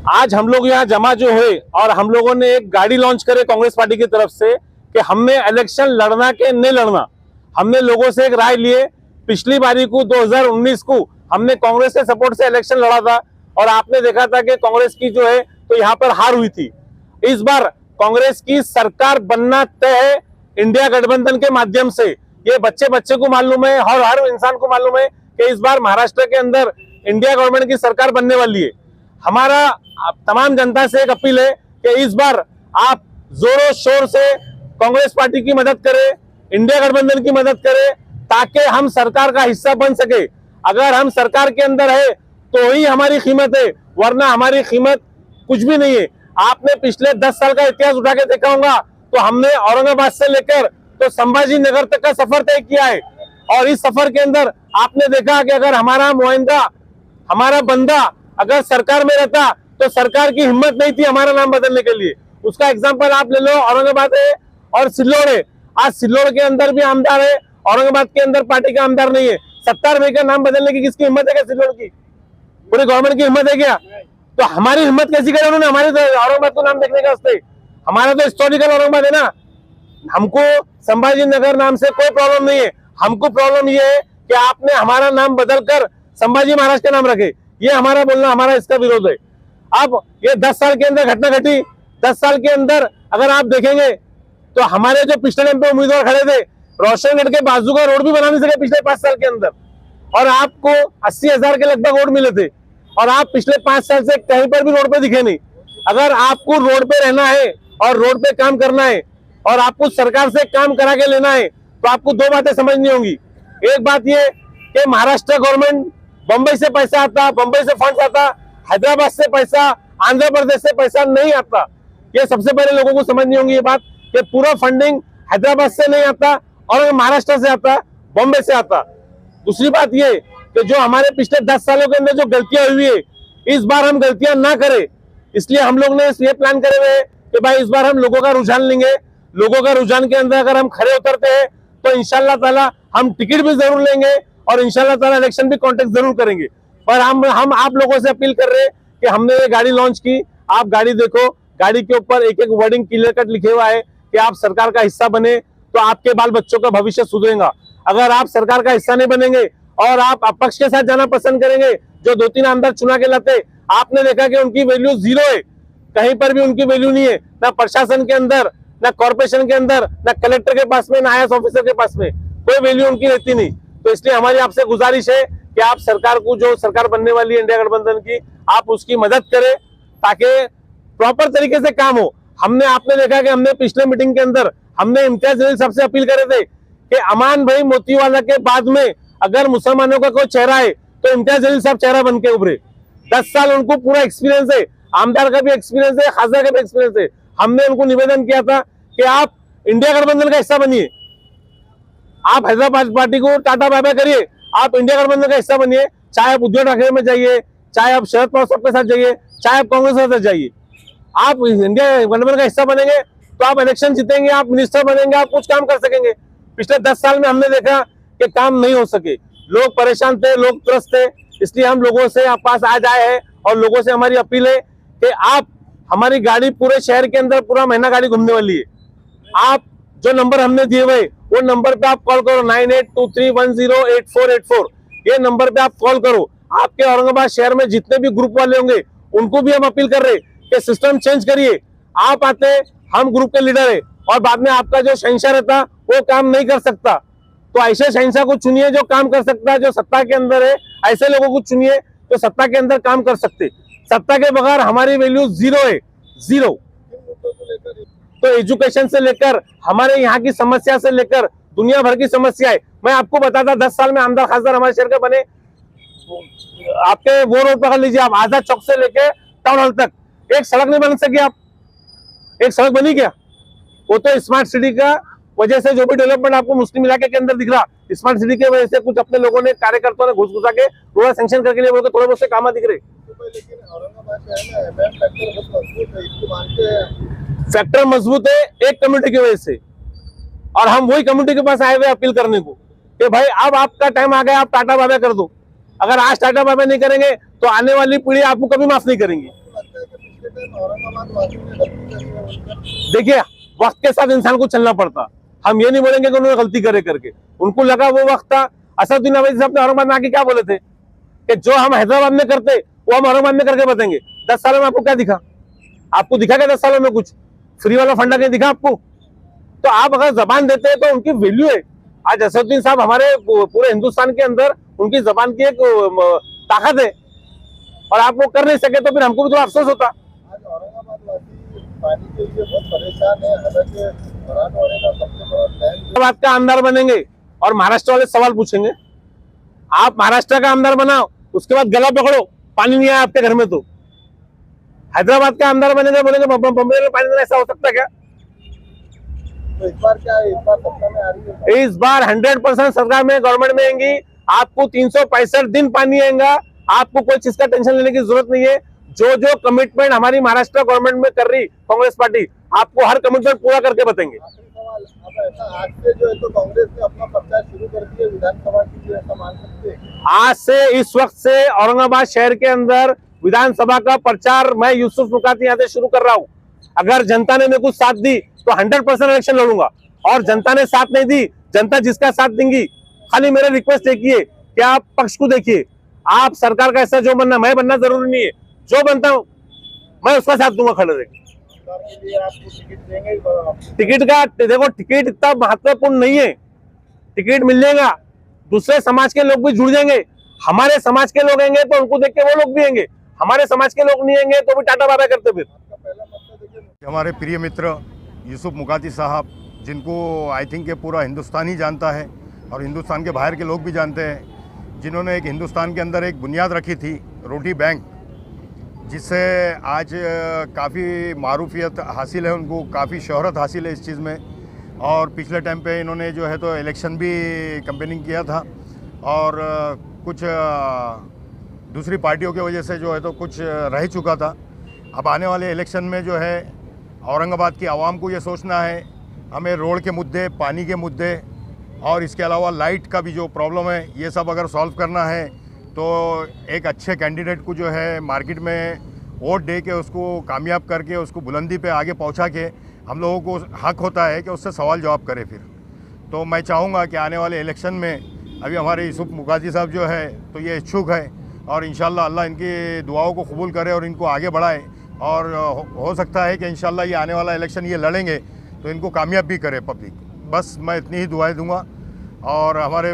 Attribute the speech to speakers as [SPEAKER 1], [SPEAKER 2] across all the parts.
[SPEAKER 1] आज हम लोग यहाँ जमा जो हुए और हम लोगों ने एक गाड़ी लॉन्च करे कांग्रेस पार्टी की तरफ से कि हमने इलेक्शन लड़ना के नहीं लड़ना। हमने लोगों से एक राय लिए। पिछली बारी को 2019 को हमने कांग्रेस के सपोर्ट से इलेक्शन लड़ा था और आपने देखा था कि कांग्रेस की जो है तो यहाँ पर हार हुई थी। इस बार कांग्रेस की सरकार बनना तय है इंडिया गठबंधन के माध्यम से। ये बच्चे बच्चे को मालूम है और हर इंसान को मालूम है कि इस बार महाराष्ट्र के अंदर इंडिया गवर्नमेंट की सरकार बनने वाली है। हमारा तमाम जनता से एक अपील है कि इस बार आप जोरों शोर से कांग्रेस पार्टी की मदद करें, इंडिया गठबंधन की मदद करें ताकि हम सरकार का हिस्सा बन सके। अगर हम सरकार के अंदर है तो ही हमारी कीमत है, वरना हमारी कीमत कुछ भी नहीं है। आपने पिछले 10 साल का इतिहास उठा के देखा होगा तो हमने औरंगाबाद से लेकर तो संभाजी नगर तक का सफर तय किया है और इस सफर के अंदर आपने देखा कि अगर हमारा नुमाइंदा, हमारा बंदा अगर सरकार में रहता तो सरकार की हिम्मत नहीं थी हमारा नाम बदलने के लिए। उसका एग्जांपल आप ले लो, औरंगाबाद है और सिल्लोड़ है। आज सिल्लोड़ के अंदर भी आमदार है, औरंगाबाद के अंदर पार्टी का आमदार नहीं है। सत्तार भाई का नाम बदलने की किसकी हिम्मत है क्या? सिल्लोड़ की पूरी गवर्नमेंट की हिम्मत है क्या? तो हमारी हिम्मत कैसी करे उन्होंने हमारे औरंगाबाद को नाम देखने का वास्ते? हमारा तो हिस्टोरिकल औरंगाबाद है ना। हमको संभाजी नगर नाम से कोई प्रॉब्लम नहीं है। हमको प्रॉब्लम ये है कि आपने हमारा नाम बदलकर संभाजी महाराज का नाम रखे। ये हमारा बोलना, हमारा इसका विरोध है। अब ये 10 साल के अंदर घटना घटी। 10 साल के अंदर अगर आप देखेंगे तो हमारे जो पिछले टाइम पे उम्मीदवार खड़े थे, रोशनगढ़ के बाजू का रोड भी बना नहीं सके पिछले 5 साल के अंदर, और आपको 80,000 के लगभग वोट मिले थे और आप पिछले 5 साल से कहीं पर भी रोड पे दिखे नहीं। अगर आपको रोड पे रहना है और रोड पे काम करना है और आपको सरकार से काम करा के लेना है तो आपको दो बातें समझनी होंगी। एक बात ये कि महाराष्ट्र गवर्नमेंट, बंबई से पैसा आता, बंबई से फंड आता, हैदराबाद से पैसा, आंध्र प्रदेश से पैसा नहीं आता। ये सबसे पहले लोगों को समझनी होगी ये बात कि पूरा फंडिंग हैदराबाद से नहीं आता और महाराष्ट्र से आता, बॉम्बे से आता। दूसरी बात ये कि जो हमारे पिछले 10 सालों के अंदर जो गलतियां हुई है, इस बार हम गलतियां ना करें, इसलिए हम लोग ने ये प्लान करे हुए कि भाई इस बार हम लोगों का रुझान लेंगे। लोगों का रुझान के अंदर अगर हम खड़े उतरते हैं तो इंशाल्लाह ताला हम टिकट भी जरूर लेंगे और इंशाल्लाह ताला इलेक्शन भी कॉन्टेस्ट जरूर करेंगे। पर हम आप लोगों से अपील कर रहे हैं कि हमने ये गाड़ी लॉन्च की, आप गाड़ी देखो, गाड़ी के ऊपर एक एक वर्डिंग क्लियर कट लिखे हुआ है कि आप सरकार का हिस्सा बने तो आपके बाल बच्चों का भविष्य सुधरेगा। अगर आप सरकार का हिस्सा नहीं बनेंगे और आप अपक्ष के साथ जाना पसंद करेंगे, जो 2-3 आमदार चुना के लाते, आपने देखा कि उनकी वैल्यू 0 है, कहीं पर भी उनकी वैल्यू नहीं है, ना प्रशासन के अंदर, ना कॉर्पोरेशन के अंदर, ना कलेक्टर के पास में, ना आईएएस ऑफिसर के पास में, कोई वैल्यू उनकी रहती नहीं। तो इसलिए हमारी आपसे गुजारिश है कि आप सरकार को, जो सरकार बनने वाली है इंडिया गठबंधन की, आप उसकी मदद करें ताकि प्रॉपर तरीके से काम हो। आपने देखा कि हमने पिछले मीटिंग के अंदर हमने इम्तियाज जलील साहब से अपील करे थे कि अमान भाई मोतीवाला के बाद में अगर मुसलमानों का कोई चेहरा है तो इम्तियाज जलील साहब चेहरा बन के उभरे। 10 साल उनको पूरा एक्सपीरियंस है, आमदार का भी एक्सपीरियंस है, खासदार का भी एक्सपीरियंस है। हमने उनको निवेदन किया था कि आप इंडिया गठबंधन का हिस्सा बनिए, आप हैदराबाद पार्टी को टाटा बाय बाय करिए, आप इंडिया गठबंधन का हिस्सा बनिए, चाहे आप उद्धव ठाकरे में जाइए, चाहे आप शरद पवार साहब के साथ जाइए, चाहे आप कांग्रेस के साथ जाइए। आप इंडिया गठबंधन का हिस्सा बनेंगे तो आप इलेक्शन जीतेंगे, आप मिनिस्टर बनेंगे, आप कुछ काम कर सकेंगे। पिछले 10 साल में हमने देखा कि काम नहीं हो सके, लोग परेशान थे, लोग त्रस्त थे, इसलिए हम लोगों से आप पास आज आए हैं और लोगों से हमारी अपील है कि आप हमारी गाड़ी पूरे शहर के अंदर पूरा महीना गाड़ी घूमने वाली है। आप जो नंबर हमने दिए हुए वो नंबर पे आप कॉल करो, 9823108484, ये नंबर पे आप कॉल करो। आपके औरंगाबाद शहर में जितने भी ग्रुप वाले होंगे उनको भी हम अपील कर रहे हैं कि सिस्टम चेंज करिए। आप आते, हम ग्रुप के लीडर है और बाद में आपका जो शहंशाह रहता वो काम नहीं कर सकता, तो ऐसे शहंशाह को चुनिए जो काम कर सकता है, जो सत्ता के अंदर है। ऐसे लोगों को चुनिए जो सत्ता के अंदर काम कर सकते। सत्ता के बगैर हमारी वैल्यू जीरो है, जीरो। तो एजुकेशन से लेकर हमारे यहाँ की समस्या से लेकर दुनिया भर की समस्या है। मैं आपको बताता, 10 साल में आमदार खासदार हमारे शहर के बने। आपके वो रोड पकड़ लीजिए, आप आजाद चौक से लेकर टाउन हॉल तक एक सड़क नहीं बन सकी। आप एक सड़क बनी क्या? वो तो स्मार्ट सिटी का वजह से जो भी डेवलपमेंट आपको मुस्लिम इलाके के अंदर दिख रहा, स्मार्ट सिटी के वजह से कुछ अपने लोगों ने, कार्यकर्ताओं ने घुस घुसा के रोड सैंक्शन करके लिए बोलते थोड़े बहुत से काम दिख रहे।
[SPEAKER 2] लेकिन औरंगाबाद शहर में फैक्टर बहुत मजबूत है, इसको मानते हैं।
[SPEAKER 1] फैक्टर मजबूत है एक कम्युनिटी की वजह से, और हम वही कम्युनिटी के पास आए हुए अपील करने को कि भाई अब आपका टाइम आ गया, आप टाटा बाय कर दो। अगर आज टाटा बाय नहीं करेंगे तो आने वाली पीढ़ी आपको कभी माफ नहीं करेंगी। देखिए, वक्त के साथ इंसान को चलना पड़ता, हम ये नहीं बोलेंगे कि उन्होंने गलती करे करके, उनको लगा वो वक्त था। असदुद्दीन अवैसी साहब ने औरंगाबाद में आके क्या बोले थे कि जो हम हैदराबाद में करते वो हम औरंगाबाद में करके बताएंगे। 10 सालों में आपको क्या दिखा? आपको दिखा क्या 10 सालों में? कुछ फ्री वाला फंडा नहीं दिखा आपको। तो आप अगर जबान देते हैं तो उनकी वैल्यू है। आज असदुद्दीन साहब हमारे पूरे हिंदुस्तान के अंदर उनकी जबान की एक ताकत है, और आप वो कर नहीं सके तो फिर हमको भी थोड़ा अफसोस होता।
[SPEAKER 2] आज औरंगाबाद वासी पानी के लिए बहुत परेशान है। हालांकि मराठवाड़े का सबसे बड़ा डैम
[SPEAKER 1] बात का आमदार बनेंगे और महाराष्ट्र वाले सवाल पूछेंगे। आप महाराष्ट्र का आमदार बनाओ, उसके बाद गला पकड़ो, पानी नहीं आया आपके घर में, तो हैदराबाद का आमदार बनेंगे, बोलेंगे बम्बई में पानी नहीं, ऐसा हो सकता क्या?
[SPEAKER 2] तो इस बार क्या है, इस बार सत्ता में आ रही है,
[SPEAKER 1] इस बार 100% सरकार में, गवर्नमेंट में आएंगी। आपको 365 दिन पानी आएगा, आपको कोई चीज का टेंशन लेने की जरूरत नहीं है। जो जो कमिटमेंट हमारी महाराष्ट्र गवर्नमेंट में कर रही कांग्रेस पार्टी, आपको हर कमिटमेंट पूरा करके बताएंगे।
[SPEAKER 2] आखिरी सवाल, अब ऐसा आज से जो है तो कांग्रेस ने अपना प्रचार शुरू कर दिया विधानसभा की, ऐसा मान सकते हैं?
[SPEAKER 1] आज से, इस वक्त से औरंगाबाद शहर के अंदर विधानसभा का प्रचार मैं यूसुफ मुकाती यहाँ से शुरू कर रहा हूँ। अगर जनता ने मेरे को साथ दी तो 100% इलेक्शन लड़ूंगा, और जनता ने साथ नहीं दी, जनता जिसका साथ देंगी, खाली मेरे रिक्वेस्ट एक ही है कि आप पक्ष को देखिए। आप सरकार का ऐसा जो बनना, मैं बनना जरूरी नहीं है, जो बनता हूं मैं उसका साथ दूंगा खड़े रह।
[SPEAKER 2] सरकार के लिए आपको टिकट देंगे?
[SPEAKER 1] टिकट का देखो, टिकट इतना महत्वपूर्ण नहीं है, टिकट मिल जाएगा, दूसरे समाज के लोग भी जुड़ जाएंगे। हमारे समाज के लोग आएंगे तो उनको देख के वो लोग भी आएंगे, हमारे समाज के लोग नहीं आएंगे तो भी टाटा बाय करते। फिर
[SPEAKER 2] पहला मसला देखिए,
[SPEAKER 3] हमारे प्रिय मित्र यूसुफ मुकाती साहब, जिनको आई थिंक ये पूरा हिंदुस्तान ही जानता है और हिंदुस्तान के बाहर के लोग भी जानते हैं, जिन्होंने एक हिंदुस्तान के अंदर एक बुनियाद रखी थी, रोटी बैंक, जिससे आज काफ़ी मारूफियत हासिल है, उनको काफ़ी शोहरत हासिल है इस चीज़ में। और पिछले टाइम पे इन्होंने जो है तो इलेक्शन भी कैंपेनिंग किया था, और कुछ दूसरी पार्टियों की वजह से जो है तो कुछ रह चुका था। अब आने वाले इलेक्शन में जो है औरंगाबाद की आवाम को ये सोचना है, हमें रोड के मुद्दे, पानी के मुद्दे और इसके अलावा लाइट का भी जो प्रॉब्लम है, ये सब अगर सॉल्व करना है तो एक अच्छे कैंडिडेट को जो है मार्केट में वोट दे के उसको कामयाब करके उसको बुलंदी पे आगे पहुंचा के हम लोगों को हक होता है कि उससे सवाल जवाब करें। फिर तो मैं चाहूँगा कि आने वाले इलेक्शन में अभी हमारे यूसुफ मुकाती साहब जो है तो ये इच्छुक है, और इंशाल्लाह अल्लाह इनकी दुआओं को कबूल करे और इनको आगे बढ़ाए, और हो सकता है कि इंशाल्लाह ये आने वाला इलेक्शन ये लड़ेंगे तो इनको कामयाब भी करे पब्लिक। बस मैं इतनी ही दुआएं दूंगा। और हमारे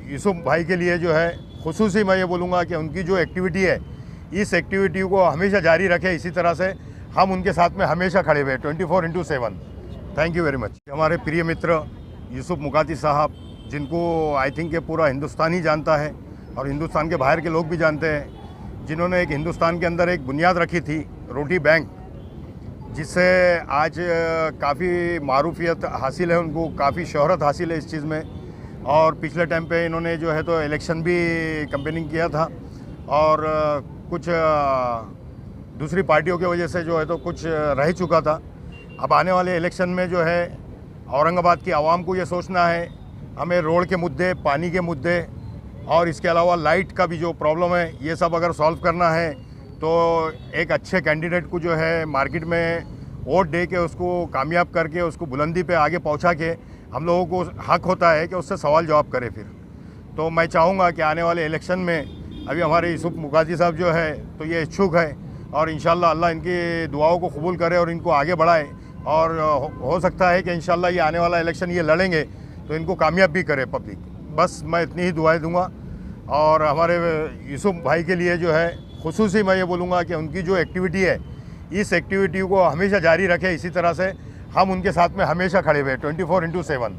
[SPEAKER 3] यूसुफ भाई के लिए जो है खुसूसी मैं ये बोलूँगा कि उनकी जो एक्टिविटी है, इस एक्टिविटी को हमेशा जारी रखें। इसी तरह से हम उनके साथ में हमेशा खड़े हुए 24/7। Thank you very much. हमारे प्रिय मित्र यूसुफ मुकाती साहब, जिनको आई थिंक ये पूरा हिंदुस्तान ही जानता है और हिंदुस्तान के बाहर के लोग भी जानते हैं, जिन्होंने एक हिंदुस्तान के अंदर एक बुनियाद रखी थी, रोटी बैंक, जिससे आज काफ़ी मारूफियत हासिल है, उनको काफ़ी शोहरत हासिल है इस चीज़ में। और पिछले टाइम पे इन्होंने जो है तो इलेक्शन भी कैंपेनिंग किया था और कुछ दूसरी पार्टियों की वजह से जो है तो कुछ रह चुका था। अब आने वाले इलेक्शन में जो है औरंगाबाद की आवाम को ये सोचना है, हमें रोड के मुद्दे, पानी के मुद्दे और इसके अलावा लाइट का भी जो प्रॉब्लम है, ये सब अगर सॉल्व करना है तो एक अच्छे कैंडिडेट को जो है मार्केट में वोट दे के उसको कामयाब करके उसको बुलंदी पे आगे पहुंचा के हम लोगों को हक होता है कि उससे सवाल जवाब करें। फिर तो मैं चाहूँगा कि आने वाले इलेक्शन में अभी हमारे यूसुफ मुकाती साहब जो है तो ये इच्छुक है और इंशाल्लाह अल्लाह इनकी दुआओं को कबूल करे और इनको आगे बढ़ाए और हो सकता है कि इंशाल्लाह ये आने वाला इलेक्शन ये लड़ेंगे तो इनको कामयाब भी करे पब्लिक। बस मैं इतनी ही दुआएं दूंगा और हमारे यूसुफ भाई के लिए जो है खुसूसी मैं ये बोलूँगा कि उनकी जो एक्टिविटी है इस एक्टिविटी को हमेशा जारी रखें। इसी तरह से हम उनके साथ में हमेशा खड़े हुए 24/7।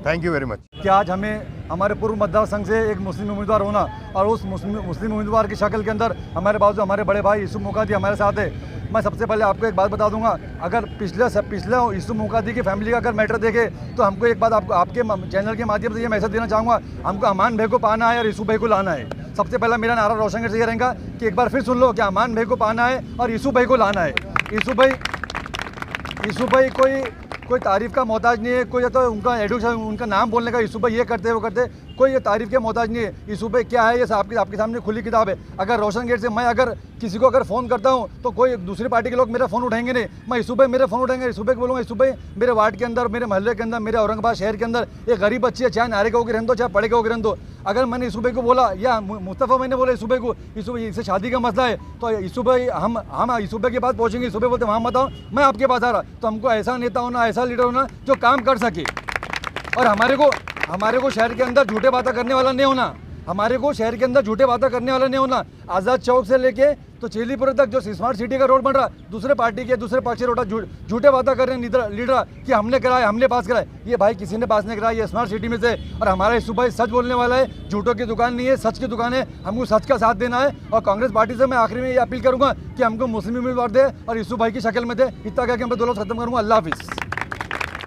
[SPEAKER 3] Thank you very much.
[SPEAKER 4] कि आज हमें हमारे पूर्व मतदार संघ से एक मुस्लिम उम्मीदवार होना और उस मुस्लिम उम्मीदवार की शक्ल के अंदर हमारे बाजू हमारे बड़े भाई यूसुफ मुकाती हमारे साथ है। मैं सबसे पहले आपको एक बात बता दूंगा, अगर पिछले यूसुफ मुकाती की फैमिली का अगर मैटर देखे तो हमको एक बात आपके चैनल के माध्यम से ये मैसेज देना चाहूँगा, हमको अमान भाई को पाना है और यूसुफ भाई को लाना है। सबसे पहला मेरा नारा रोशनगढ़ से ये रहेगा कि एक बार फिर सुन लो कि अमान भाई को पाना है और यूसुफ भाई को लाना है। यूसुफ भाई कोई तारीफ का मोहताज नहीं है, कोई तो उनका एडुकेशन उनका नाम बोलने का यूसुफ भाई ये करते वो करते, कोई ये तारीफ के मोहताज नहीं है। यूसुफ भाई क्या है ये आपके सामने खुली किताब है। अगर रोशन गेट से मैं अगर किसी को अगर फ़ोन करता हूँ तो कोई दूसरी पार्टी के लोग मेरा फ़ोन उठाएंगे नहीं, मैं यूसुफ भाई मेरे फ़ोन उठाएंगे। यूसुफ भाई को बोलूँगा यूसुफ भाई मेरे वार्ड के अंदर, मेरे मोहल्ले के अंदर, मेरे औरंगाबाद शहर के अंदर एक गरीब बच्ची है, चाहे नारे का होकर रहने दो चाहे पढ़े का होकर रहने दो। अगर मैंने यूसुफ भाई को बोला या मुस्तफ़ा मैंने बोला यूसुफ भाई को, यूसुफ भाई इससे शादी का मसला है तो यूसुफ भाई हम यूसुफ भाई के पास पहुँचेंगे। यूसुफ भाई बोलते वहाँ मत आओ, मैं आपके पास आ रहा। तो हमको ऐसा नेता होना, ऐसा लीडर होना जो काम कर सके और हमारे को शहर के अंदर झूठे बातें करने वाला नहीं होना। हमारे को शहर के अंदर झूठे बातें करने वाला नहीं होना। आज़ाद चौक से लेके तो चेलीपुर तक जो स्मार्ट सिटी का रोड बन रहा, दूसरे पार्टी के दूसरे पक्ष रोड झूठे बातें कर रहे हैं लीडर कि हमने कराए, हमने पास कराए। ये भाई किसी ने पास नहीं कराया, ये स्मार्ट सिटी में से। और हमारा यूसुफ भाई सच बोलने वाला है, झूठों की दुकान नहीं है, सच की दुकान है। हमको सच का साथ देना है और कांग्रेस पार्टी से मैं आखिरी में ये अपील करूंगा कि हमको मुस्लिम उम्मीदवार दे और यूसुफ भाई की शक्ल में दे। इतना कह के मैं दौलत खत्म करूँगा। अल्लाह हाफिज़।